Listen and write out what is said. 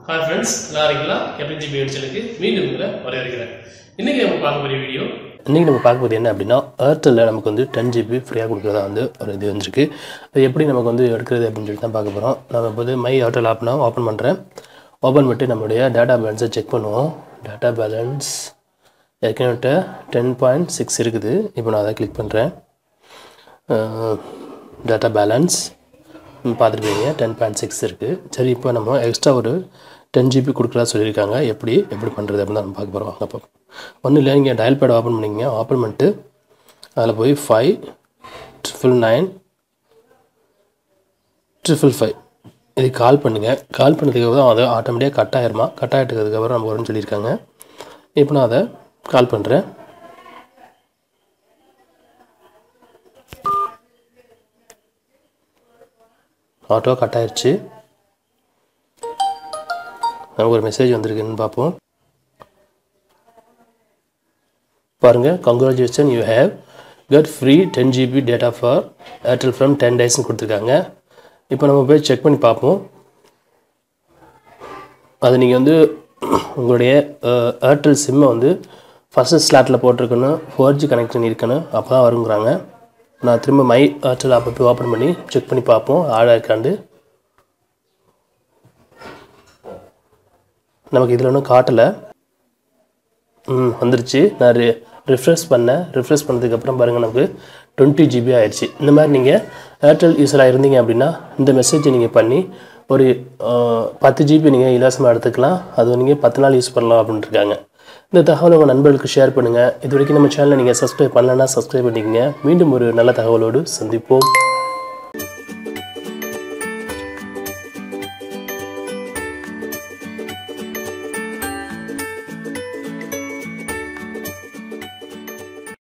Hi friends, gpm-tamil சேனலுக்கு மீண்டும் உங்களை வரவேற்கிறேன். இன்னைக்கு நம்ம பார்க்க போற வீடியோ என்ன அப்படினா AirTel நமக்கு வந்து 10 GB ஃப்ரீயா கொடுக்கறதா வந்து ஒரு இது வந்திருக்கு. அது எப்படி நமக்கு வந்து எடுக்கிறது அப்படினு சொல்லி தான் பார்க்க போறோம். நான் இப்போது மை AirTel ஆப் நான் ஓபன் பண்றேன். ஓபன் பண்ணிட்டு நம்மளுடைய டேட்டா பேலன்ஸை செக் பண்ணுவோம். டேட்டா பேலன்ஸ் ஏற்கனவே 10.6 இருக்குது. இப்போ நான் அதை கிளிக் பண்றேன். டேட்டா பேலன்ஸ் பார்த்துருப்பீங்க 10.6 இருக்குது. சரி, இப்போ நம்ம எக்ஸ்ட்ரா ஒரு 10 GB கொடுக்குறதா சொல்லியிருக்காங்க. எப்படி பண்ணுறது அப்படின்னு நம்ம பார்க்க போகிறோம். அப்போ ஒன்றும் இல்லை, நீங்கள் டயல் பேட் ஓப்பன் பண்ணிங்க. ஓப்பன் பண்ணிட்டு அதில் போய் 59955 இது கால் பண்ணுங்கள். கால் பண்ணதுக்கப்புறம் அது ஆட்டோமேட்டிக்காக கட் ஆகிருமா. கட் ஆகிட்டதுக்கப்புறம் நம்ம வரும்னு சொல்லியிருக்காங்க. இப்போ நான் அதை கால் பண்ணுறேன். ஆட்டோ கட் ஆயிடுச்சு. நமக்கு ஒரு மெசேஜ் வந்திருக்குன்னு பார்ப்போம். பாருங்கள், congratulations, you have got free 10 GB data for AirTel from 10 days கொடுத்துருக்காங்க. இப்போ நம்ம போய் செக் பண்ணி பார்ப்போம். அது நீங்கள் வந்து உங்களுடைய ஏர்டெல் சிம்மை வந்து ஃபஸ்ட்டு ஸ்லாட்டில் போட்டிருக்கணும், 4G கனெக்ஷன் இருக்கணும், அப்போ தான் வருங்கிறாங்க. நான் திரும்ப மை AirTel ஆப்பை போய் ஓப்பன் பண்ணி செக் பண்ணி பார்ப்போம் ஆடாக இருக்காண்டு. நமக்கு இதில் ஒன்றும் காட்டலை. வந்துருச்சு. நான் ரிஃப்ரெஷ் பண்ணதுக்கப்புறம் பாருங்கள், நமக்கு 20 GB ஆயிடுச்சு. இந்த மாதிரி நீங்கள் ஏர்டெல் யூஸராக இருந்தீங்க அப்படின்னா இந்த மெசேஜை நீங்கள் பண்ணி ஒரு 10 GB நீங்கள் இலவசமாக எடுத்துக்கலாம். அது நீங்கள் 10 நாள் யூஸ் பண்ணலாம் அப்படின்ட்டு இருக்காங்க. இந்த தகவலை உங்கள் நண்பர்களுக்கு ஷேர் பண்ணுங்கள். இது வரைக்கும் நம்ம சேனலை நீங்கள் சப்ஸ்கிரைப் பண்ணலைன்னா சப்ஸ்கிரைப் பண்ணிக்கங்க. மீண்டும் ஒரு நல்ல தகவலோடு சந்திப்போம்.